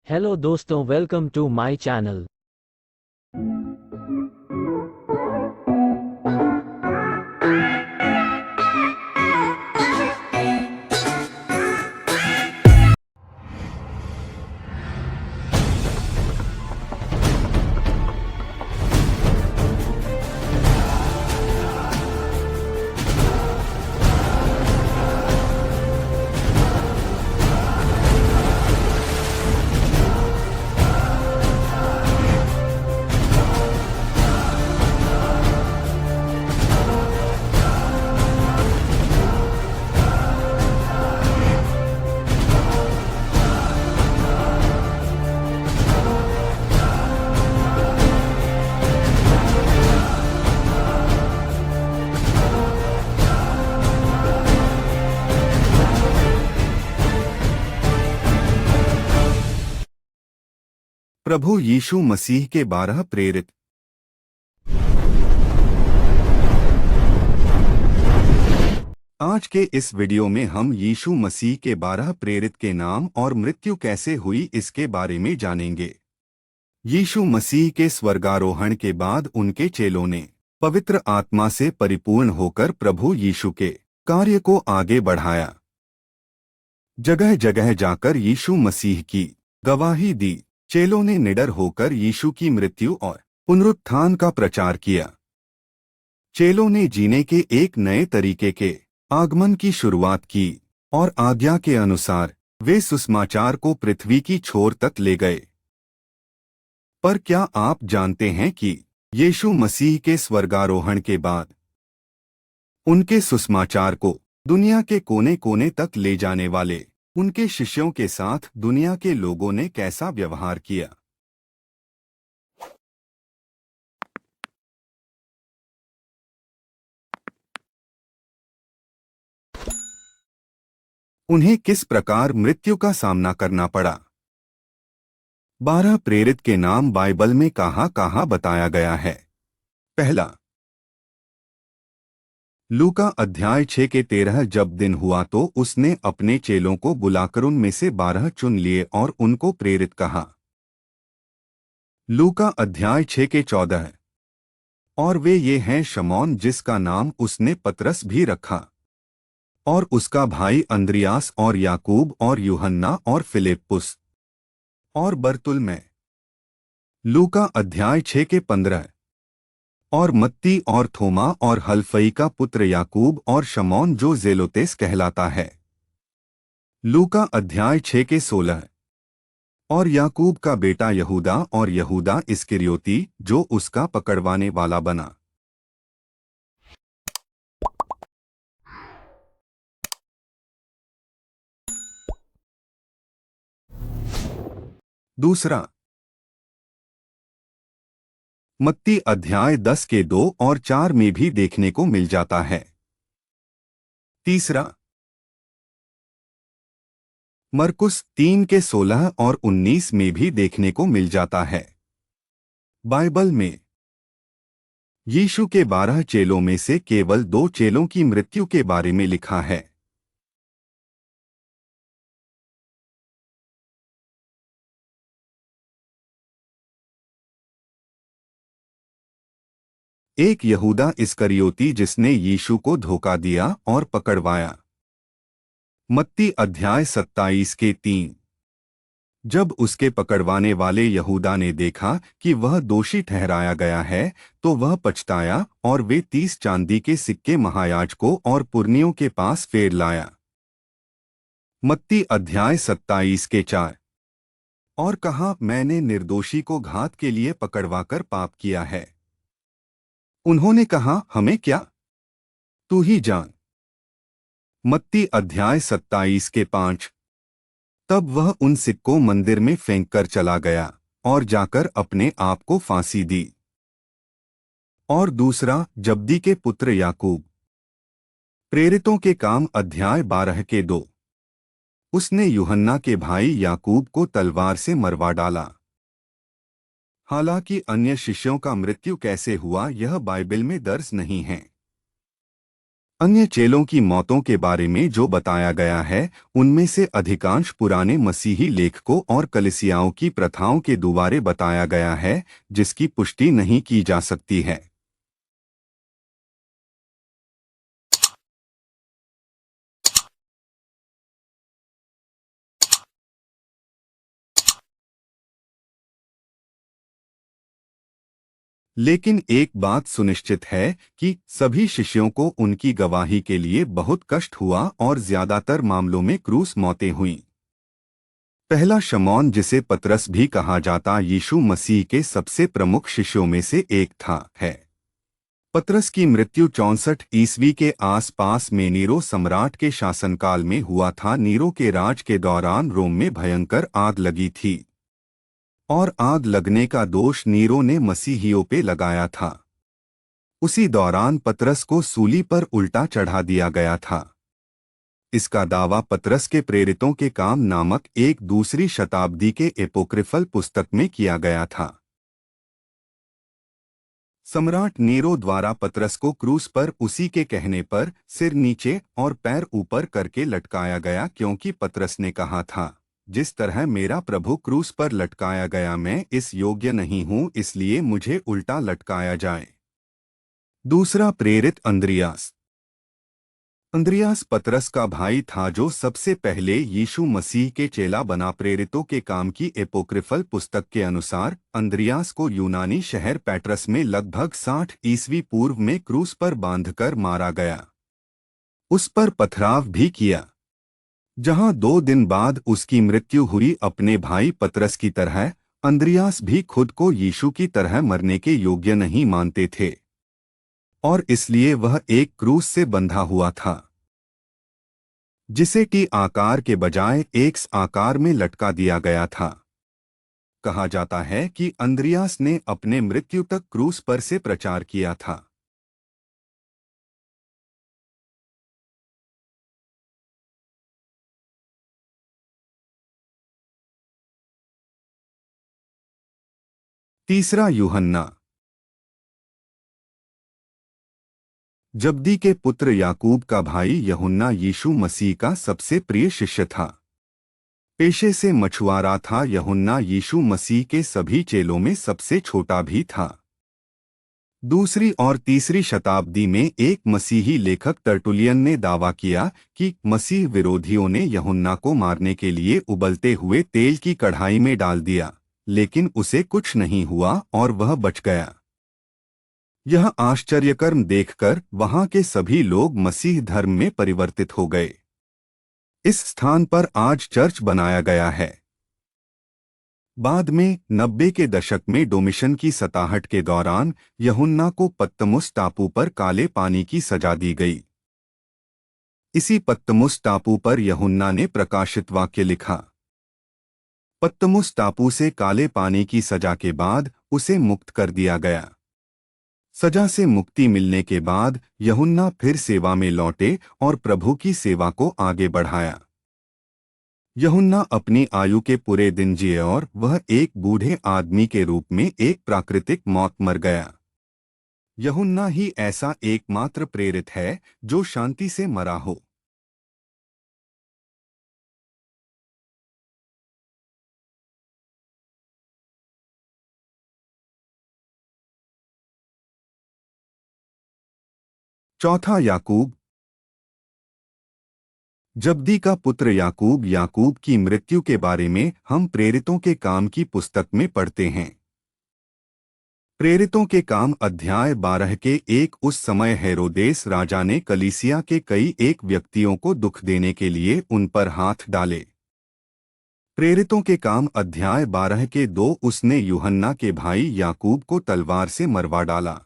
Hello दोस्तों, welcome to my channel. प्रभु यीशु मसीह के 12 प्रेरित। आज के इस वीडियो में हम यीशु मसीह के 12 प्रेरित के नाम और मृत्यु कैसे हुई इसके बारे में जानेंगे। यीशु मसीह के स्वर्गारोहण के बाद उनके चेलों ने पवित्र आत्मा से परिपूर्ण होकर प्रभु यीशु के कार्य को आगे बढ़ाया। जगह जगह जाकर यीशु मसीह की गवाही दी। चेलों ने निडर होकर यीशु की मृत्यु और पुनरुत्थान का प्रचार किया। चेलों ने जीने के एक नए तरीके के आगमन की शुरुआत की और आज्ञा के अनुसार वे सुसमाचार को पृथ्वी की छोर तक ले गए। पर क्या आप जानते हैं कि यीशु मसीह के स्वर्गारोहण के बाद उनके सुसमाचार को दुनिया के कोने कोने तक ले जाने वाले उनके शिष्यों के साथ दुनिया के लोगों ने कैसा व्यवहार किया? उन्हें किस प्रकार मृत्यु का सामना करना पड़ा? 12 प्रेरित के नाम बाइबल में कहाँ बताया गया है? पहला, लूका अध्याय 6 के 13। जब दिन हुआ तो उसने अपने चेलों को बुलाकर उनमें से 12 चुन लिए और उनको प्रेरित कहा। लूका अध्याय 6 के 14। और वे ये हैं शमौन जिसका नाम उसने पतरस भी रखा, और उसका भाई अंद्रियास और याकूब और यूहन्ना और फिलिप्पुस और बरतुल्मै। लूका अध्याय 6 के 15। और मत्ती और थोमा और हल्फई का पुत्र याकूब और शमौन जो जेलोतेस कहलाता है। लूका अध्याय 6 के 16। और याकूब का बेटा यहूदा और यहूदा इस्करियोती जो उसका पकड़वाने वाला बना। दूसरा, मत्ती अध्याय 10 के 2 और 4 में भी देखने को मिल जाता है। तीसरा, मरकुस 3 के 16 और 19 में भी देखने को मिल जाता है। बाइबल में यीशु के 12 चेलों में से केवल 2 चेलों की मृत्यु के बारे में लिखा है। एक यहूदा इस्करियोती जिसने यीशु को धोखा दिया और पकड़वाया। मत्ती अध्याय 27 के 3। जब उसके पकड़वाने वाले यहूदा ने देखा कि वह दोषी ठहराया गया है तो वह पछताया और वे 30 चांदी के सिक्के महायाजकों और पुरनियों के पास फेर लाया। मत्ती अध्याय 27 के 4। और कहा, मैंने निर्दोषी को घात के लिए पकड़वाकर पाप किया है। उन्होंने कहा, हमें क्या, तू ही जान। मत्ती अध्याय 27 के 5। तब वह उन सिक्कों मंदिर में फेंक कर चला गया और जाकर अपने आप को फांसी दी। और दूसरा, जब्दी के पुत्र याकूब। प्रेरितों के काम अध्याय 12 के 2। उसने यूहन्ना के भाई याकूब को तलवार से मरवा डाला। हालांकि अन्य शिष्यों का मृत्यु कैसे हुआ यह बाइबल में दर्ज नहीं है। अन्य चेलों की मौतों के बारे में जो बताया गया है, उनमें से अधिकांश पुराने मसीही लेखकों और कलीसियाओं की प्रथाओं के दुआरे बताया गया है, जिसकी पुष्टि नहीं की जा सकती है। लेकिन एक बात सुनिश्चित है कि सभी शिष्यों को उनकी गवाही के लिए बहुत कष्ट हुआ और ज्यादातर मामलों में क्रूस मौतें हुईं। पहला शमौन, जिसे पतरस भी कहा जाता, यीशु मसीह के सबसे प्रमुख शिष्यों में से एक था, है। पतरस की मृत्यु 64 ईस्वी के आसपास में नीरो सम्राट के शासनकाल में हुआ था। नीरो के राज के दौरान रोम में भयंकर आग लगी थी और आग लगने का दोष नीरो ने मसीहियों पे लगाया था। उसी दौरान पतरस को सूली पर उल्टा चढ़ा दिया गया था। इसका दावा पतरस के प्रेरितों के काम नामक एक दूसरी शताब्दी के एपोक्रिफल पुस्तक में किया गया था। सम्राट नीरो द्वारा पतरस को क्रूस पर उसी के कहने पर सिर नीचे और पैर ऊपर करके लटकाया गया, क्योंकि पतरस ने कहा था, जिस तरह मेरा प्रभु क्रूस पर लटकाया गया, मैं इस योग्य नहीं हूं, इसलिए मुझे उल्टा लटकाया जाए। दूसरा प्रेरित अंद्रियास। अंद्रियास पतरस का भाई था, जो सबसे पहले यीशु मसीह के चेला बना। प्रेरितों के काम की एपोक्रिफल पुस्तक के अनुसार अंद्रियास को यूनानी शहर पैट्रस में लगभग 60 ईस्वी पूर्व में क्रूस पर बांधकर मारा गया। उस पर पथराव भी किया, जहां 2 दिन बाद उसकी मृत्यु हुई। अपने भाई पतरस की तरह अंद्रियास भी खुद को यीशु की तरह मरने के योग्य नहीं मानते थे, और इसलिए वह एक क्रूस से बंधा हुआ था, जिसे टी आकार के बजाय एक्स आकार में लटका दिया गया था। कहा जाता है कि अंद्रियास ने अपने मृत्यु तक क्रूस पर से प्रचार किया था। तीसरा यूहन्ना। जब्दी के पुत्र याकूब का भाई यूहन्ना यीशु मसीह का सबसे प्रिय शिष्य था। पेशे से मछुआरा था। यूहन्ना यीशु मसीह के सभी चेलों में सबसे छोटा भी था। दूसरी और तीसरी शताब्दी में एक मसीही लेखक टर्टुलियन ने दावा किया कि मसीह विरोधियों ने यूहन्ना को मारने के लिए उबलते हुए तेल की कढ़ाई में डाल दिया, लेकिन उसे कुछ नहीं हुआ और वह बच गया। यह आश्चर्यकर्म देखकर वहां के सभी लोग मसीह धर्म में परिवर्तित हो गए। इस स्थान पर आज चर्च बनाया गया है। बाद में 90 के दशक में डोमिशन की सताहट के दौरान यूहन्ना को पत्तमुस टापू पर काले पानी की सजा दी गई। इसी पत्तमुस टापू पर यूहन्ना ने प्रकाशित वाक्य लिखा। पत्तमुस टापू से काले पानी की सजा के बाद उसे मुक्त कर दिया गया। सजा से मुक्ति मिलने के बाद यूहन्ना फिर सेवा में लौटे और प्रभु की सेवा को आगे बढ़ाया। यूहन्ना अपनी आयु के पूरे दिन जिए और वह एक बूढ़े आदमी के रूप में एक प्राकृतिक मौत मर गया। यूहन्ना ही ऐसा एकमात्र प्रेरित है जो शांति से मरा हो। चौथा याकूब। जब्दी का पुत्र याकूब। याकूब की मृत्यु के बारे में हम प्रेरितों के काम की पुस्तक में पढ़ते हैं। प्रेरितों के काम अध्याय 12 के एक। उस समय हेरोदेस राजा ने कलीसिया के कई एक व्यक्तियों को दुख देने के लिए उन पर हाथ डाले। प्रेरितों के काम अध्याय 12 के 2। उसने यूहन्ना के भाई याकूब को तलवार से मरवा डाला।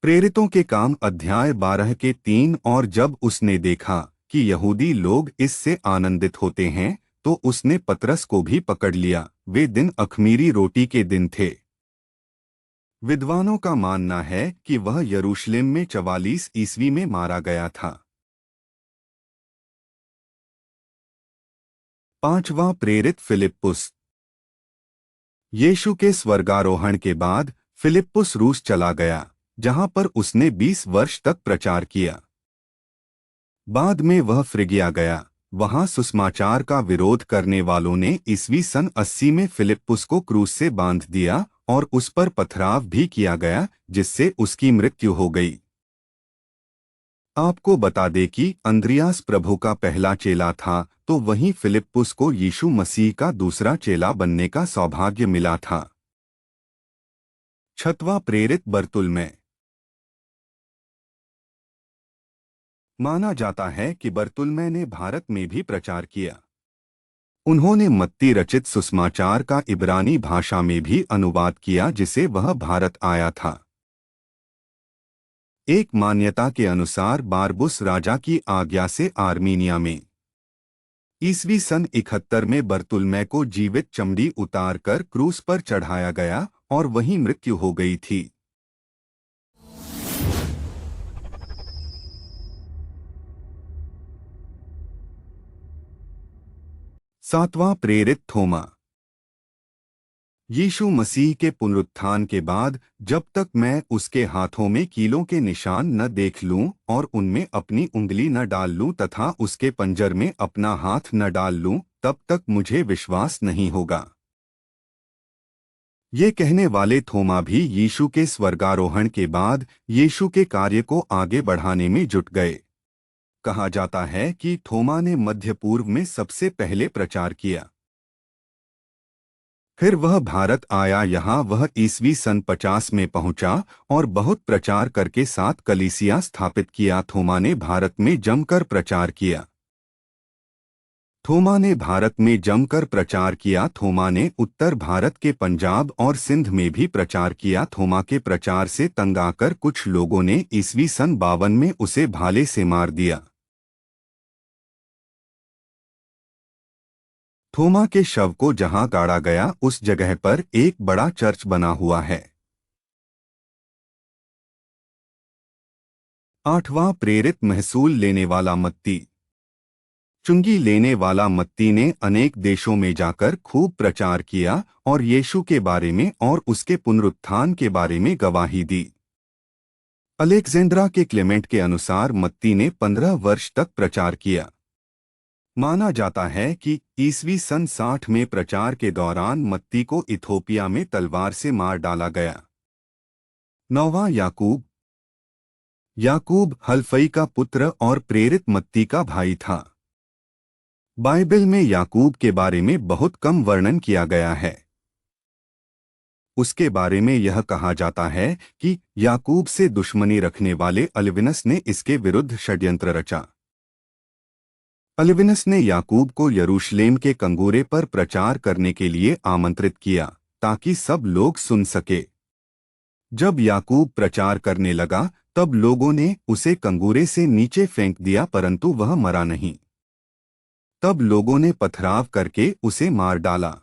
प्रेरितों के काम अध्याय 12 के 3। और जब उसने देखा कि यहूदी लोग इससे आनंदित होते हैं, तो उसने पतरस को भी पकड़ लिया। वे दिन अख़मीरी रोटी के दिन थे। विद्वानों का मानना है कि वह यरूशलेम में 44 ईस्वी में मारा गया था। पांचवां प्रेरित फिलिप्पुस। यीशु के स्वर्गारोहण के बाद फिलिप्पुस रूस चला गया। जहां पर उसने 20 वर्ष तक प्रचार किया। बाद में वह फ्रिगिया गया। वहां सुसमाचार का विरोध करने वालों ने ईस्वी सन 80 में फिलिप्पुस को क्रूस से बांध दिया और उस पर पथराव भी किया गया, जिससे उसकी मृत्यु हो गई। आपको बता दें कि अंद्रियास प्रभु का पहला चेला था, तो वहीं फिलिप्पुस को यीशु मसीह का दूसरा चेला बनने का सौभाग्य मिला था। 6वां प्रेरित बरतुल्मै। माना जाता है कि बरतुल्मै ने भारत में भी प्रचार किया। उन्होंने मत्ती रचित सुसमाचार का इब्रानी भाषा में भी अनुवाद किया, जिसे वह भारत आया था। एक मान्यता के अनुसार बारबुस राजा की आज्ञा से आर्मीनिया में ईस्वी सन 71 में बरतुल्मै को जीवित चमड़ी उतार कर क्रूस पर चढ़ाया गया और वहीं मृत्यु हो गई थी। 7वां प्रेरित थोमा। यीशु मसीह के पुनरुत्थान के बाद जब तक मैं उसके हाथों में कीलों के निशान न देख लूं और उनमें अपनी उंगली न डाल लूं तथा उसके पंजर में अपना हाथ न डाल लूं, तब तक मुझे विश्वास नहीं होगा। ये कहने वाले थोमा भी यीशु के स्वर्गारोहण के बाद यीशु के कार्य को आगे बढ़ाने में जुट गए। कहा जाता है कि थोमा ने मध्य पूर्व में सबसे पहले प्रचार किया। फिर वह भारत आया। यहाँ वह ईस्वी सन 50 में पहुंचा और बहुत प्रचार करके 7 कलीसिया स्थापित किया। थोमा ने भारत में जमकर प्रचार किया। थोमा ने भारत में जमकर प्रचार किया। थोमा ने उत्तर भारत के पंजाब और सिंध में भी प्रचार किया। थोमा के प्रचार से तंग आकर कुछ लोगों ने ईस्वी सन 52 में उसे भाले से मार दिया। थोमा के शव को जहां गाड़ा गया उस जगह पर एक बड़ा चर्च बना हुआ है। 8वां प्रेरित महसूल लेने वाला मत्ती। चुंगी लेने वाला मत्ती ने अनेक देशों में जाकर खूब प्रचार किया और यीशु के बारे में और उसके पुनरुत्थान के बारे में गवाही दी। अलेक्जेंड्रा के क्लेमेंट के अनुसार मत्ती ने 15 वर्ष तक प्रचार किया। माना जाता है कि ईस्वी सन 60 में प्रचार के दौरान मत्ती को इथोपिया में तलवार से मार डाला गया। 9वां याकूब। याकूब हल्फई का पुत्र और प्रेरित मत्ती का भाई था। बाइबल में याकूब के बारे में बहुत कम वर्णन किया गया है। उसके बारे में यह कहा जाता है कि याकूब से दुश्मनी रखने वाले अल्विनस ने इसके विरुद्ध षड्यंत्र रचा। अल्विनस ने याकूब को यरूशलेम के कंगूरे पर प्रचार करने के लिए आमंत्रित किया ताकि सब लोग सुन सके। जब याकूब प्रचार करने लगा तब लोगों ने उसे कंगूरे से नीचे फेंक दिया, परंतु वह मरा नहीं। तब लोगों ने पथराव करके उसे मार डाला।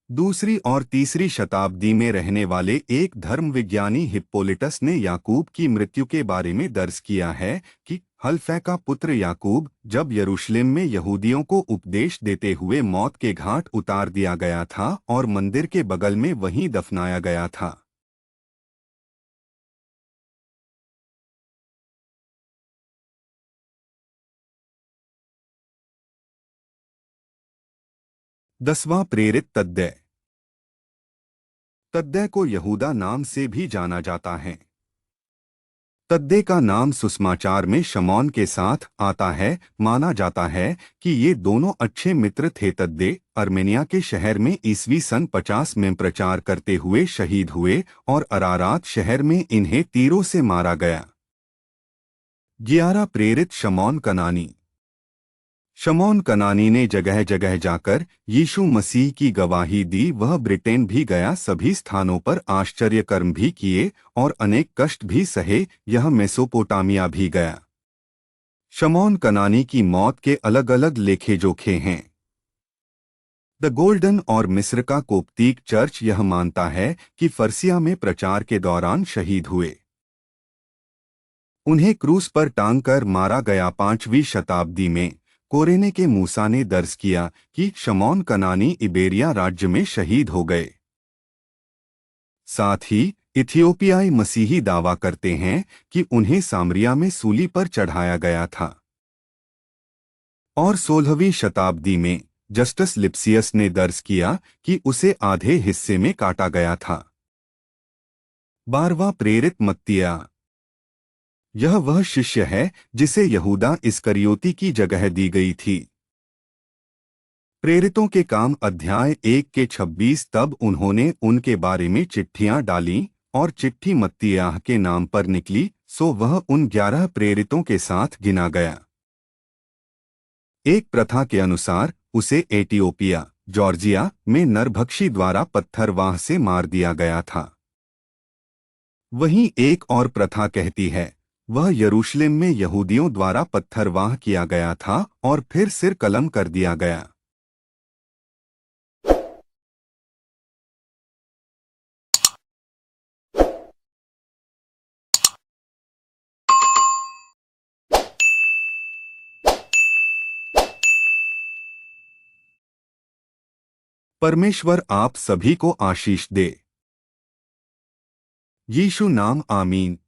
दूसरी और तीसरी शताब्दी में रहने वाले एक धर्मविज्ञानी हिप्पोलिटस ने याकूब की मृत्यु के बारे में दर्ज किया है कि हल्फै का पुत्र याकूब जब यरूशलेम में यहूदियों को उपदेश देते हुए मौत के घाट उतार दिया गया था और मंदिर के बगल में वहीं दफनाया गया था। दसवां प्रेरित तद्दै। तद्दै को यहूदा नाम से भी जाना जाता है। तद्दै का नाम सुसमाचार में शमौन के साथ आता है। माना जाता है कि ये दोनों अच्छे मित्र थे। तद्दै अर्मेनिया के शहर में ईस्वी सन 50 में प्रचार करते हुए शहीद हुए और अरारात शहर में इन्हें तीरों से मारा गया। 11 प्रेरित शमौन कनानी। शमौन कनानी ने जगह जगह जाकर यीशु मसीह की गवाही दी। वह ब्रिटेन भी गया, सभी स्थानों पर आश्चर्य कर्म भी किए और अनेक कष्ट भी सहे। यह मेसोपोटामिया भी गया। शमौन कनानी की मौत के अलग अलग लेखे जोखे हैं। द गोल्डन और मिस्र का कोप्तीक चर्च यह मानता है कि फर्सिया में प्रचार के दौरान शहीद हुए। उन्हें क्रूस पर टांग कर मारा गया। 5वीं शताब्दी में कोरेने के मूसा ने दर्ज किया कि शमौन कनानी इबेरिया राज्य में शहीद हो गए। साथ ही इथियोपियाई मसीही दावा करते हैं कि उन्हें सामरिया में सूली पर चढ़ाया गया था और 16वीं शताब्दी में जस्टिस लिप्सियस ने दर्ज किया कि उसे आधे हिस्से में काटा गया था। 12वां प्रेरित मत्तिया। यह वह शिष्य है जिसे यहूदा इस्करियोती की जगह दी गई थी। प्रेरितों के काम अध्याय 1 के 26। तब उन्होंने उनके बारे में चिट्ठियां डालीं और चिट्ठी मत्तियाह के नाम पर निकली, सो वह उन 11 प्रेरितों के साथ गिना गया। एक प्रथा के अनुसार उसे एथियोपिया, जॉर्जिया में नरभक्षी द्वारा पत्थरवाह से मार दिया गया था। वहीं एक और प्रथा कहती है वह यरूशलेम में यहूदियों द्वारा पत्थरवाह किया गया था और फिर सिर कलम कर दिया गया। परमेश्वर आप सभी को आशीष दे। यीशु नाम आमीन।